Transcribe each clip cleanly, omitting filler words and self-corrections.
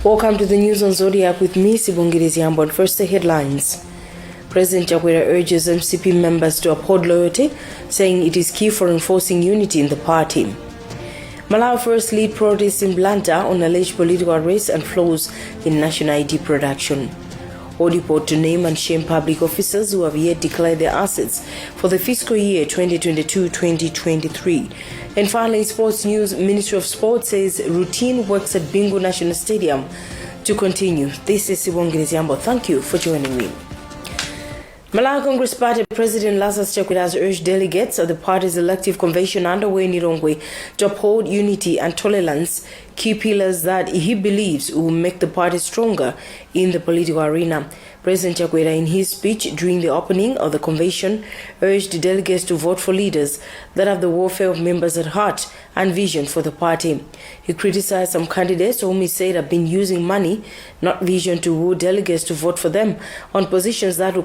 Welcome to the news on Zodiac with me, Sibongile Ziambo. First, the headlines. President Chakwera urges MCP members to uphold loyalty, saying it is key for enforcing unity in the party. Malawi first lead protests in Blantyre on alleged political arrests and flaws in national ID production. Audiport to name and shame public officers who have yet declared their assets for the fiscal year 2022-2023. And finally, in sports news, Ministry of Sport says routine works at Bingu National Stadium to continue. This is Sibongile Ziambo. Thank you for joining me. Malawi Congress Party President Lazarus Chakwera has urged delegates of the party's elective convention underway in Lilongwe to uphold unity and tolerance, key pillars that he believes will make the party stronger in the political arena. President Chakwera, in his speech during the opening of the convention, urged delegates to vote for leaders that have the welfare of members at heart and vision for the party. He criticized some candidates whom he said have been using money, not vision, to woo delegates to vote for them on positions that will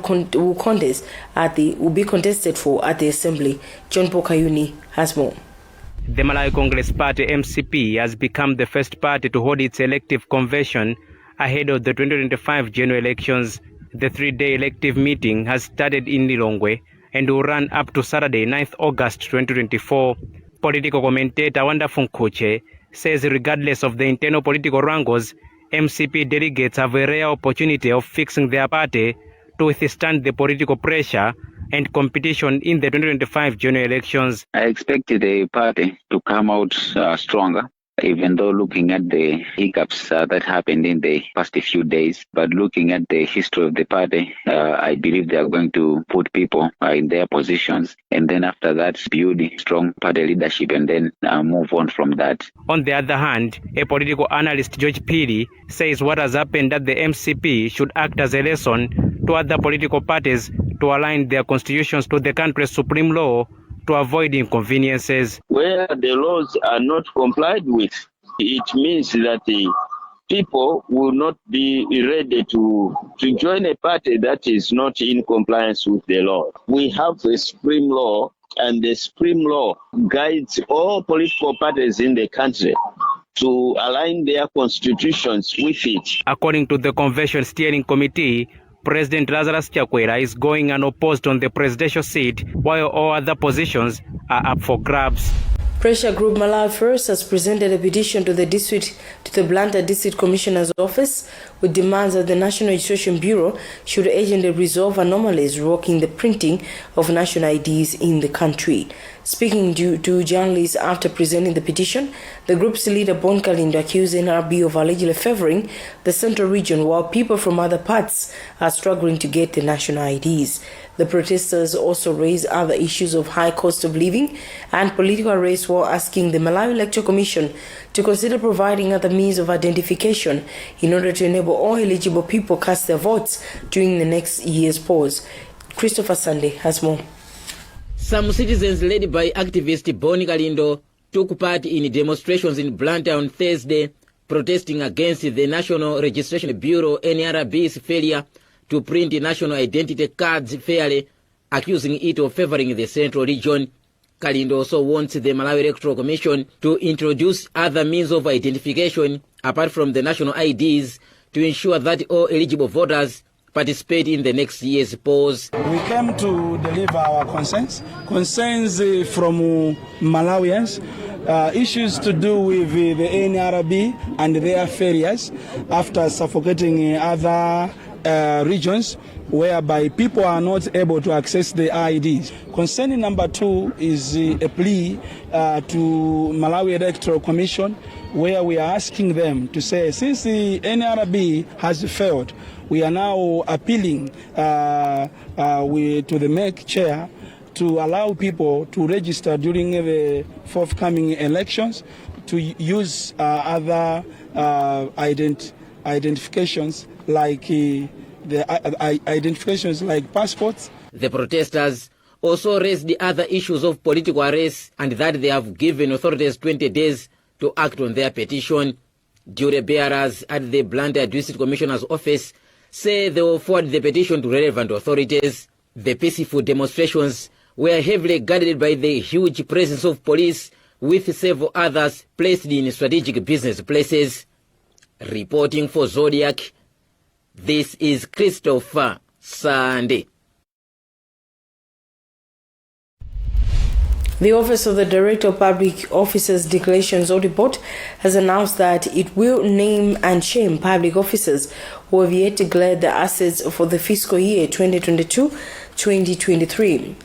be contested for at the assembly. John Pokayuni has more. The Malawi Congress Party MCP has become the first party to hold its elective convention ahead of the 2025 general elections. The three-day elective meeting has started in Lilongwe and will run up to Saturday, 9th August 2024. Political commentator Wanda Funkuche says regardless of the internal political wrangles, MCP delegates have a rare opportunity of fixing their party to withstand the political pressure and competition in the 2025 general elections. I expected the party to come out stronger, even though looking at the hiccups that happened in the past few days. But looking at the history of the party, I believe they are going to put people in their positions, and then after that build strong party leadership and then move on from that. On the other hand, a political analyst, George Pili, says what has happened at the MCP should act as a lesson to other political parties to align their constitutions to the country's supreme law to avoid inconveniences. Where the laws are not complied with, it means that the people will not be ready to join a party that is not in compliance with the law. We have a supreme law, and the supreme law guides all political parties in the country to align their constitutions with it. According to the Convention Steering Committee, President Lazarus Chakwera is going unopposed on the presidential seat, while all other positions are up for grabs. Pressure Group Malawi First has presented a petition to the Blantyre District Commissioner's Office with demands that the National Registration Bureau should urgently resolve anomalies rocking the printing of national IDs in the country. Speaking to journalists after presenting the petition, the group's leader Bon Kalindo accused NRB of allegedly favoring the central region while people from other parts are struggling to get the national IDs. The protesters also raised other issues of high cost of living and political arrest while asking the Malawi Electoral Commission to consider providing other means of identification in order to enable all eligible people cast their votes during the next year's polls. Christopher Sunday has more. Some citizens led by activist Bon Kalindo took part in demonstrations in Blantyre on Thursday, protesting against the National Registration Bureau NRB's failure to print national identity cards fairly, accusing it of favoring the central region. Kalindo also wants the Malawi Electoral Commission to introduce other means of identification apart from the national IDs to ensure that all eligible voters participate in the next year's polls. We came to deliver our concerns from Malawians, issues to do with the NRB and their failures after suffocating other regions whereby people are not able to access the IDs. Concerning number 2 is a plea to Malawi Electoral Commission, where we are asking them to say, since the NRB has failed, we are now appealing to the MEC chair to allow people to register during the forthcoming elections, to use other identifications like identifications like passports. The protesters also raised the other issues of political arrest and that they have given authorities 20 days to act on their petition. Jury bearers at the Blantyre District Commissioner's Office say they will forward the petition to relevant authorities. The peaceful demonstrations were heavily guarded by the huge presence of police, with several others placed in strategic business places. Reporting for Zodiac, this is Christopher Sande. The Office of the Director of Public Officers Declarations Report has announced that it will name and shame public officers who have yet declared their assets for the fiscal year 2022-2023.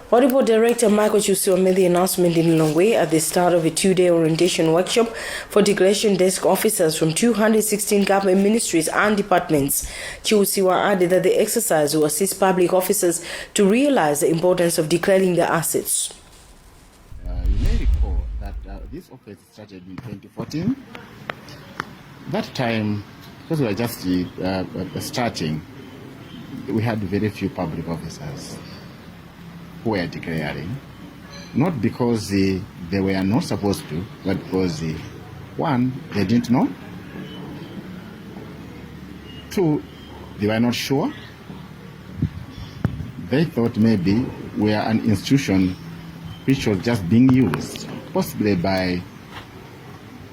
Audit Director Michael Chusua made the announcement in Lilongwe at the start of a two-day orientation workshop for declaration desk officers from 216 government ministries and departments. Chusua added that the exercise will assist public officers to realize the importance of declaring their assets. You may recall that this office started in 2014. That time, because we were just starting, we had very few public officers who were declaring, not because they were not supposed to, but because one, they didn't know, two, they were not sure. They thought maybe we are an institution which was just being used, possibly by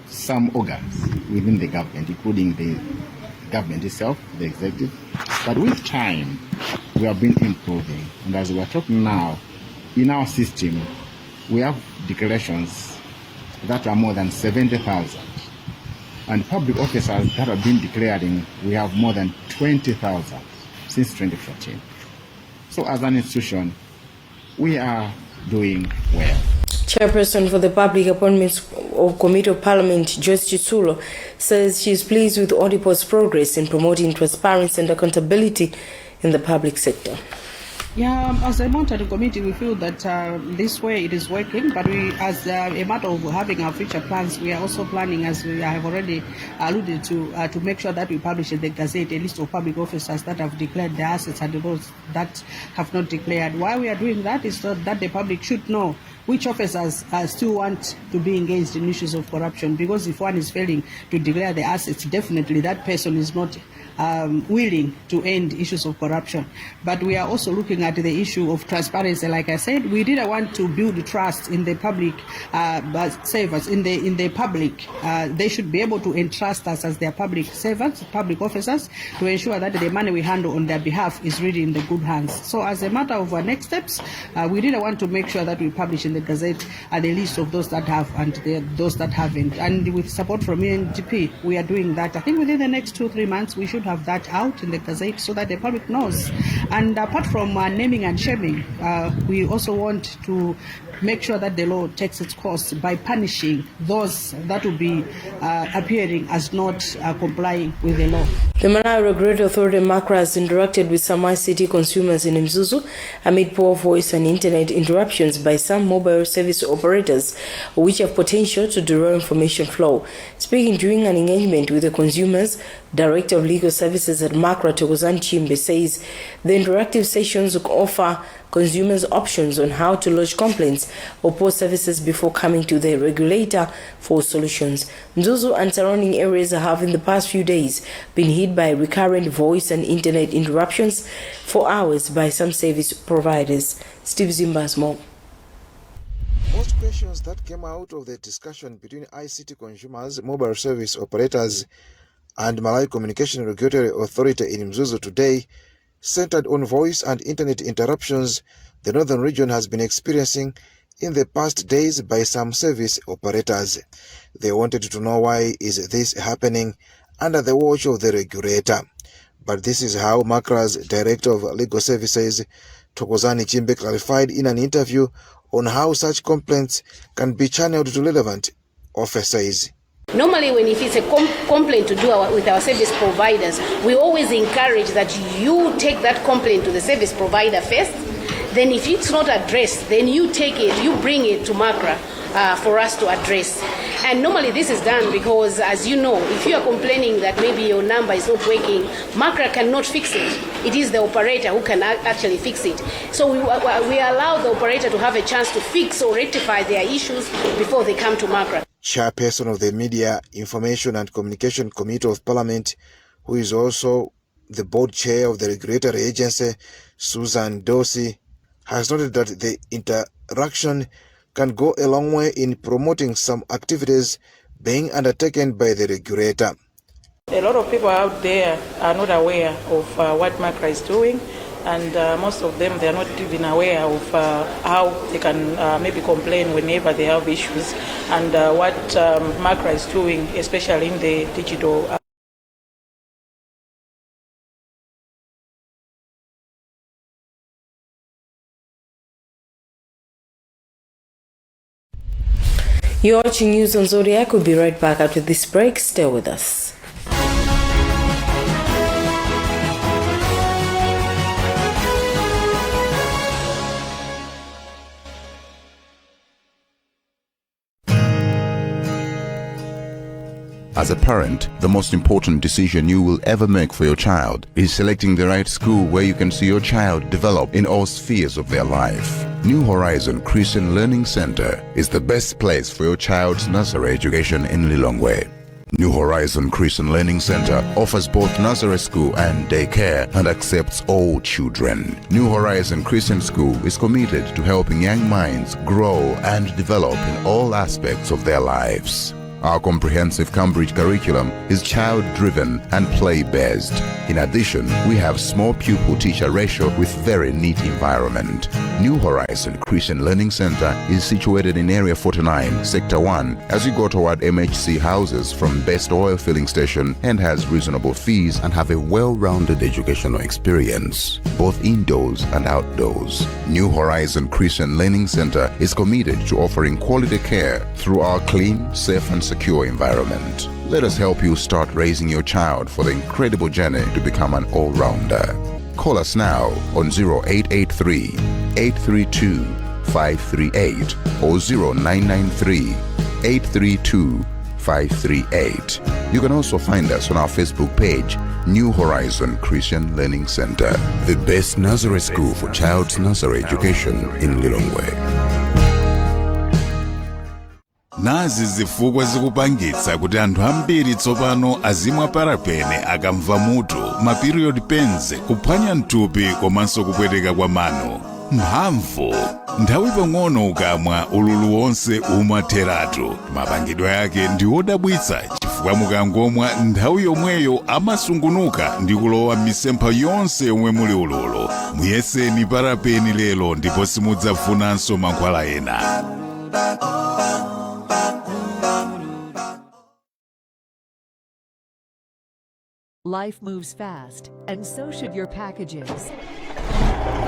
some organs within the government, including the government itself, the executive. But with time, we have been improving. And as we are talking now, in our system, we have declarations that are more than 70,000. And public officers that have been declaring, we have more than 20,000 since 2014. So as an institution, we are doing well. Chairperson for the Public Appointments Committee of Parliament, Joyce Chitsulo, says she is pleased with Audiport's progress in promoting transparency and accountability in the public sector. Yeah, as a monitoring committee, we feel that this way it is working, but we, as a matter of having our future plans, we are also planning, as we have already alluded to make sure that we publish in the Gazette a list of public officers that have declared their assets and those that have not declared. Why we are doing that is so that the public should know which officers still want to be engaged in issues of corruption, because if one is failing to declare the assets, definitely that person is not willing to end issues of corruption. But we are also looking at the issue of transparency. Like I said, we didn't want to build trust in the public servants, in the public. They should be able to entrust us as their public servants, public officers, to ensure that the money we handle on their behalf is really in the good hands. So as a matter of our next steps, we didn't want to make sure that we publish in the Gazette the list of those that have and those that haven't. And with support from UNDP, we are doing that. I think within the next 2-3 months, we should have that out in the Gazette so that the public knows. And apart from naming and shaming, we also want to make sure that the law takes its course by punishing those that will be appearing as not complying with the law. The Malawi Regulatory Authority MACRA has interacted with some ICT consumers in Mzuzu amid poor voice and internet interruptions by some mobile service operators, which have potential to derail information flow. Speaking during an engagement with the consumers, Director of Legal Services at MACRA, Thokozani Chimbe, says the interactive sessions will offer consumers options on how to lodge complaints or post services before coming to the regulator for solutions. Mzuzu and surrounding areas have in the past few days been hit by recurrent voice and internet interruptions for hours by some service providers. Steve Zimbas more. Most questions that came out of the discussion between ICT consumers, mobile service operators, and Malawi Communication Regulatory Authority in Mzuzu today centered on voice and internet interruptions the northern region has been experiencing in the past days by some service operators. They wanted to know why is this happening under the watch of the regulator. But this is how MACRA's Director of Legal Services, Thokozani Chimbe, clarified in an interview on how such complaints can be channeled to relevant officers. Normally, when if it's a complaint to do with our service providers, we always encourage that you take that complaint to the service provider first. Then if it's not addressed, then you take it, you bring it to MACRA for us to address. And normally this is done because, as you know, if you are complaining that maybe your number is not working, MACRA cannot fix it. It is the operator who can actually fix it. So we allow the operator to have a chance to fix or rectify their issues before they come to MACRA. Chairperson of the Media, Information and Communication Committee of Parliament, who is also the board chair of the regulatory agency, Susan Dorsey, has noted that the interaction can go a long way in promoting some activities being undertaken by the regulator. A lot of people out there are not aware of what MACRA is doing, and most of them, they are not even aware of how they can maybe complain whenever they have issues, and what MACRA is doing, especially in the digital. You're watching News on Zodiac. We'll be right back after this break. Stay with us. As a parent, the most important decision you will ever make for your child is selecting the right school where you can see your child develop in all spheres of their life. New Horizon Christian Learning Center is the best place for your child's nursery education in Lilongwe. New Horizon Christian Learning Center offers both nursery school and daycare and accepts all children. New Horizon Christian School is committed to helping young minds grow and develop in all aspects of their lives. Our comprehensive Cambridge curriculum is child-driven and play-based. In addition, we have small pupil-teacher ratio with very neat environment. New Horizon Christian Learning Center is situated in Area 49, Sector 1, as you go toward MHC houses from Best Oil Filling Station, and has reasonable fees and have a well-rounded educational experience, both indoors and outdoors. New Horizon Christian Learning Center is committed to offering quality care through our clean, safe, and secure environment. Let us help you start raising your child for the incredible journey to become an all-rounder. Call us now on 0883 832 538 or 0993 832 538. You can also find us on our Facebook page, New Horizon Christian Learning Center, the best nursery school for child's nursery education in Lilongwe. Nazi zifukwa zikupangitsa kuti anthu ambiri tsopano azimwa parapene akamva mutu, maperiod pains, kuphwanya mtupi komanso kupweteka kwa mano. Mphamvu, nthawi pang'ono ukamwa ululu wonse umatheratu. Mapangidwe yake ndi odabwitsa chifukwa mukangomwa nthawi yomweyo amasungunuka ndi kulowa m'misempha yonse yomwe muli ululu. Muyeseni parapeni lero ndipo simudzafunanso mankhwala ena. Life moves fast, and so should your packages.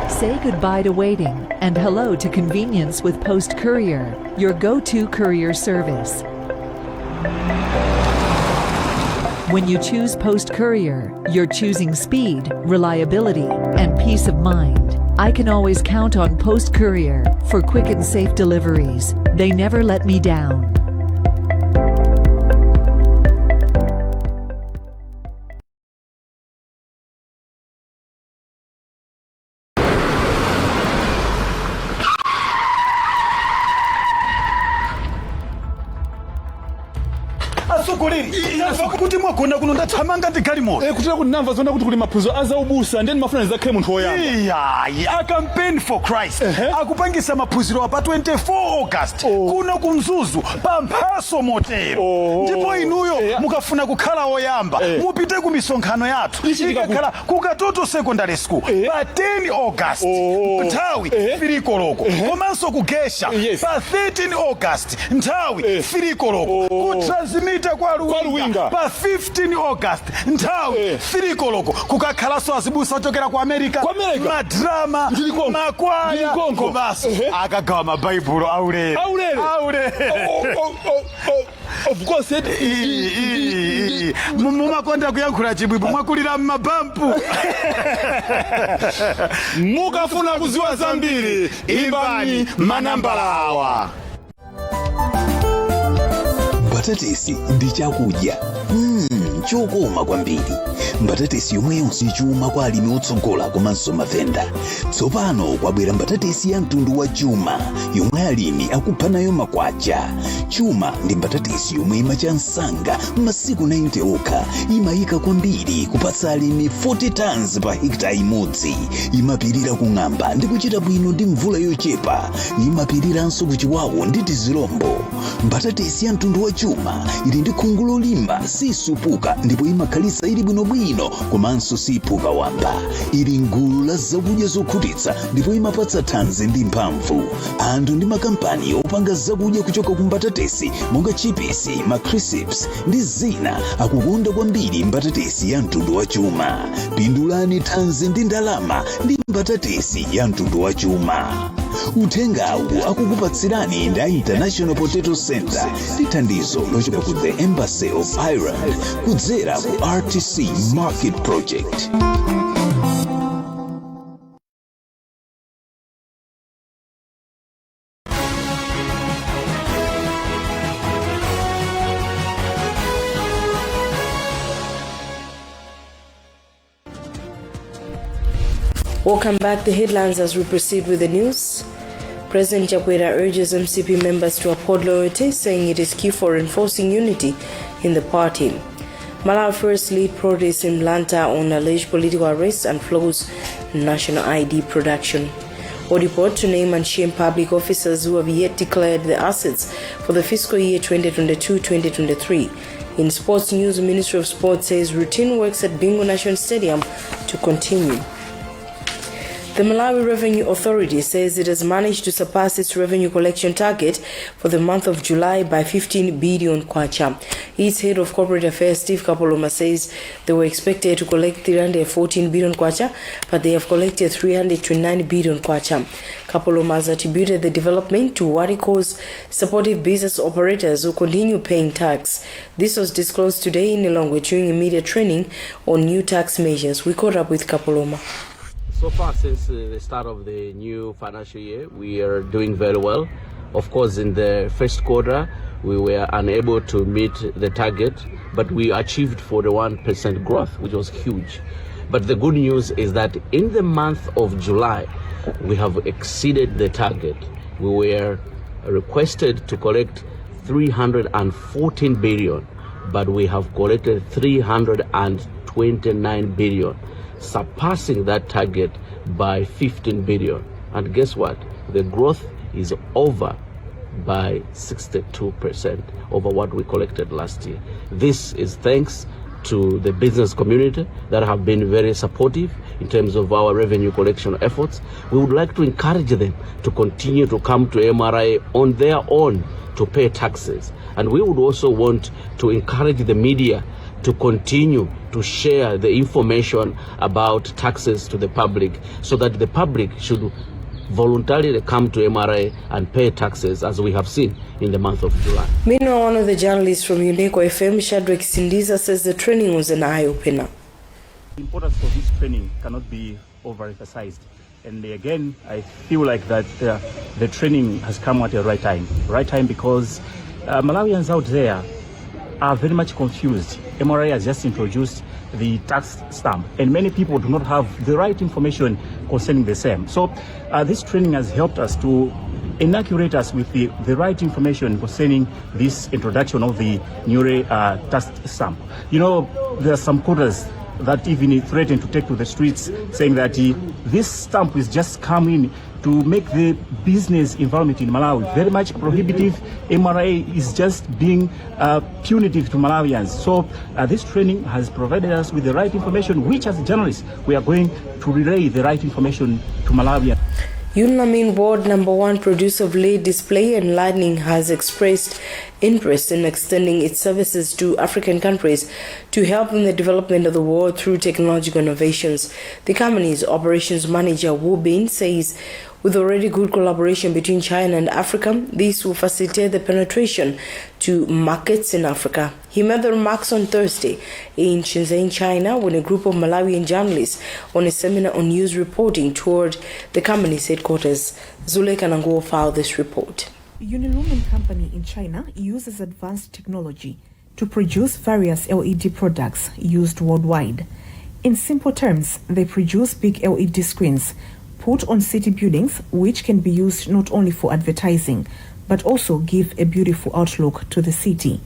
Say goodbye to waiting and hello to convenience with Post Courier, your go-to courier service. When you choose Post Courier, you're choosing speed, reliability, and peace of mind. I can always count on Post Courier for quick and safe deliveries. They never let me down. Kuti mwagona kuno ndathamanga ndigalimoto kutira kuti namva zona kuti kuli maphuzo azaubusa ndeni mafuna ndizakhale munthu woyamba. A campaign for Christ akupangisa maphunziro pa 24 August kuno kumzuzu pa Mphaso Motero. Ndipo inuyo mukafuna kukhala woyamba mupite ku misonkhano yathu ikakhala ku Katoto Secondary School pa 10 August nthawi 3 koloko, komanso ku Gesha pa 13 August nthawi 3 koloko, ku Transmitter kwa Luwinga pa 15 August nthawi 3 koloko, kukakhalaso azibusa ochokera ku America, madrama, makwaya, komanso akagawa mabaibulo aulere. Of course, mumakonda kuyankhula chibwibwi mwakulira mmabampu. Mukafuna kuziwa zambiri, imbani manambala awa. Mbatatisi ndi chakudya chokoma kwambiri. Mbatatisi yomwe yonse chuma kwa alimi otsogola komanso mavenda. Tsopano kwabwera mbatatisi ya mtundu wa chuma yomwe alimi akupha nayo makwacha. Chuma ndi mbatatisi yomwe imacha msanga masiku 90 okha, imayika kwambiri kupatsa alimi 40 tons pa hekta imodzi. Imapirira kung'amba ndi kuchita bwino ndi mvula yochepa. Imapiriranso kuchiwawo ndi tizilombo. Mbatatisi ya mtundu wa chuma ili ndi khungu lolimba, sisu yopuka ndipo imakhalisa ili bwinobwino komanso siphuka wamba. Ili ngulu la zakudya zokhutitsa ndipo imapatsa thanzi ndi mphamvu. Anthu ndi makampani opanga zakudya kuchoka ku mbatatesi monga chipisi, macrisps ndi zina akukonda kwambiri mbatatesi ya mtundu wa chuma. Pindulani thanzi ndi ndalama ndi mbatatesi ya mtundu wa chuma. Uthengawu akukupatsirani ndi International Potato Center ndi thandizo lochoka ku the Embassy of Ireland kudzera ku RTC Market Project. Welcome back. The headlines as we proceed with the news. President Chakwera urges MCP members to uphold loyalty, saying it is key for enforcing unity in the party. Malawi first lead protests in Blanta on alleged political arrests and flows national ID production. Report to name and shame public officers who have yet declared the assets for the fiscal year 2022-2023. In sports news, the Ministry of Sport says routine works at Bingo National Stadium to continue. The Malawi Revenue Authority says it has managed to surpass its revenue collection target for the month of July by 15 billion kwacha. Its head of corporate affairs, Steve Kapoloma, says they were expected to collect 314 billion kwacha, but they have collected 329 billion kwacha. Kapoloma has attributed the development to what he calls supportive business operators who continue paying tax. This was disclosed today in Lilongwe during a media training on new tax measures. We caught up with Kapoloma. So far, since the start of the new financial year, we are doing very well. Of course, in the first quarter, we were unable to meet the target, but we achieved 41% growth, which was huge. But the good news is that in the month of July, we have exceeded the target. We were requested to collect 314 billion, but we have collected 329 billion. Surpassing that target by 15 billion. And guess what? The growth is over by 62% over what we collected last year. This is thanks to the business community that have been very supportive in terms of our revenue collection efforts. We would like to encourage them to continue to come to MRI on their own to pay taxes. And we would also want to encourage the media to continue to share the information about taxes to the public so that the public should voluntarily come to MRA and pay taxes, as we have seen in the month of July. Meanwhile, one of the journalists from UNESCO FM, Shadrack Sindiza, says the training was an eye-opener. The importance of this training cannot be overemphasized. And again, I feel like that the training has come at the right time. Right time because Malawians out there are very much confused. MRA has just introduced the tax stamp, and many people do not have the right information concerning the same. So this training has helped us to inaugurate us with the right information concerning this introduction of the new tax stamp. You know, there are some quotas that even threaten to take to the streets, saying that this stamp is just coming to make the business environment in Malawi very much prohibitive. MRA is just being punitive to Malawians. So this training has provided us with the right information, which as journalists, we are going to relay the right information to Malawians. UNAMIN Board No. 1 producer of LED display and lighting has expressed interest in extending its services to African countries to help in the development of the world through technological innovations. The company's operations manager Wu Bin says with already good collaboration between China and Africa, this will facilitate the penetration to markets in Africa. He made the remarks on Thursday in Shenzhen, China, when a group of Malawian journalists on a seminar on news reporting toured the company's headquarters. Zuleka Nango filed this report. Unilumin company in China uses advanced technology to produce various LED products used worldwide. In simple terms, they produce big LED screens put on city buildings, which can be used not only for advertising, but also give a beautiful outlook to the city.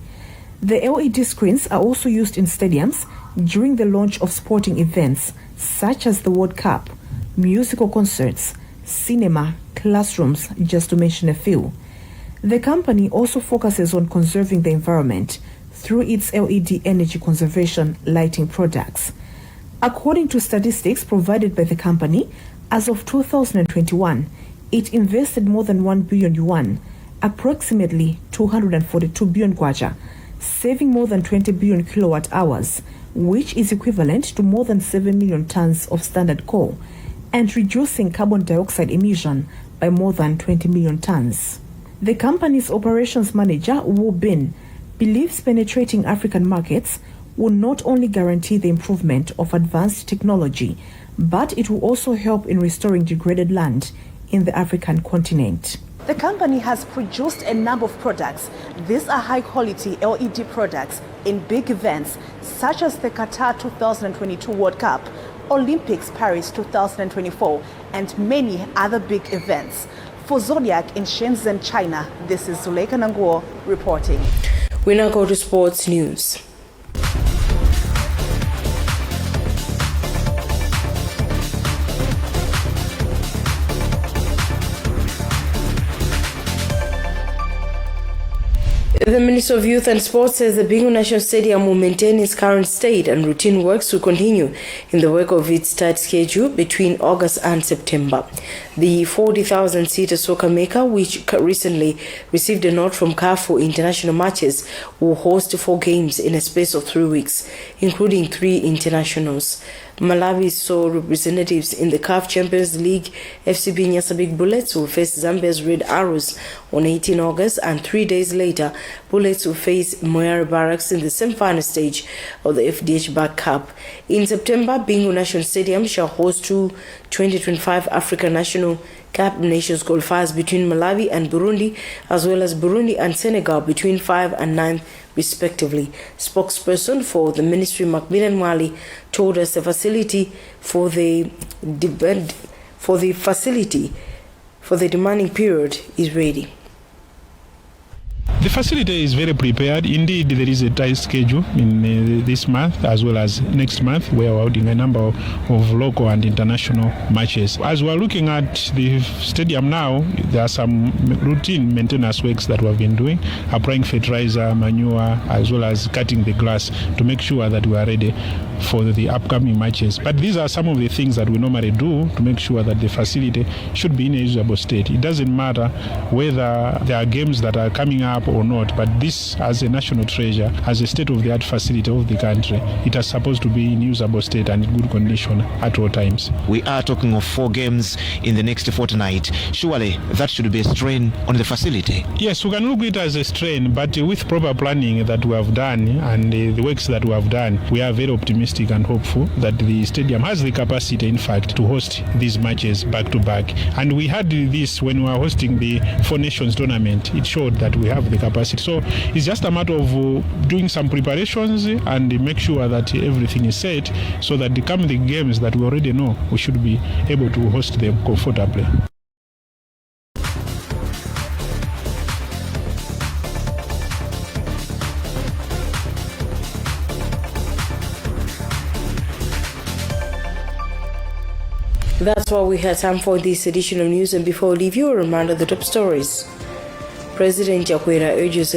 The LED screens are also used in stadiums during the launch of sporting events, such as the World Cup, musical concerts, cinema, classrooms, just to mention a few. The company also focuses on conserving the environment through its LED energy conservation lighting products. According to statistics provided by the company, as of 2021, it invested more than 1 billion yuan, approximately 242 billion kwacha, saving more than 20 billion kilowatt hours, which is equivalent to more than 7 million tons of standard coal, and reducing carbon dioxide emission by more than 20 million tons. The company's operations manager, Wu Bin, believes penetrating African markets will not only guarantee the improvement of advanced technology, but it will also help in restoring degraded land in the African continent. The company has produced a number of products. These are high-quality LED products in big events such as the Qatar 2022 World Cup, Olympics Paris 2024, and many other big events. For Zodiac in Shenzhen, China, this is Zuleika Nanguo reporting. We now go to sports news. The Minister of Youth and Sports says the Bingu National Stadium will maintain its current state and routine works will continue in the work of its tight schedule between August and September. The 40,000-seater soccer maker, which recently received a nod from CAF for international matches, will host 4 games in a space of 3 weeks, including 3 internationals. Malawi saw representatives in the CAF Champions League. FCB Nyasabik Bullets will face Zambia's Red Arrows on 18 August, and 3 days later, Bullets will face Moyari Barracks in the semi-final stage of the FDH Bar Cup. In September, Bingu National Stadium shall host 2 2025 African National Cup Nations qualifiers between Malawi and Burundi, as well as Burundi and Senegal between 5 and 9 respectively. Spokesperson for the ministry, Macmillan Mwali, told us the facility for the demanding period is ready. The facility is very prepared. Indeed, there is a tight schedule in this month as well as next month. We are holding a number of local and international matches. As we are looking at the stadium now, there are some routine maintenance works that we have been doing, applying fertilizer, manure, as well as cutting the grass to make sure that we are ready for the upcoming matches. But these are some of the things that we normally do to make sure that the facility should be in a usable state. It doesn't matter whether there are games that are coming up or not, but this, as a national treasure, as a state-of-the-art facility of the country, it is supposed to be in usable state and in good condition at all times. We are talking of 4 games in the next fortnight. Surely that should be a strain on the facility. Yes, we can look at it as a strain, but with proper planning that we have done and the works that we have done, we are very optimistic and hopeful that the stadium has the capacity, in fact, to host these matches back to back. And we had this when we were hosting the 4 Nations tournament. It showed that we have the capacity. So it's just a matter of doing some preparations and make sure that everything is set so that the coming games that we already know, we should be able to host them comfortably. That's all we had time for this edition of news, and before we leave you, a reminder of the top stories. President Chakwera urges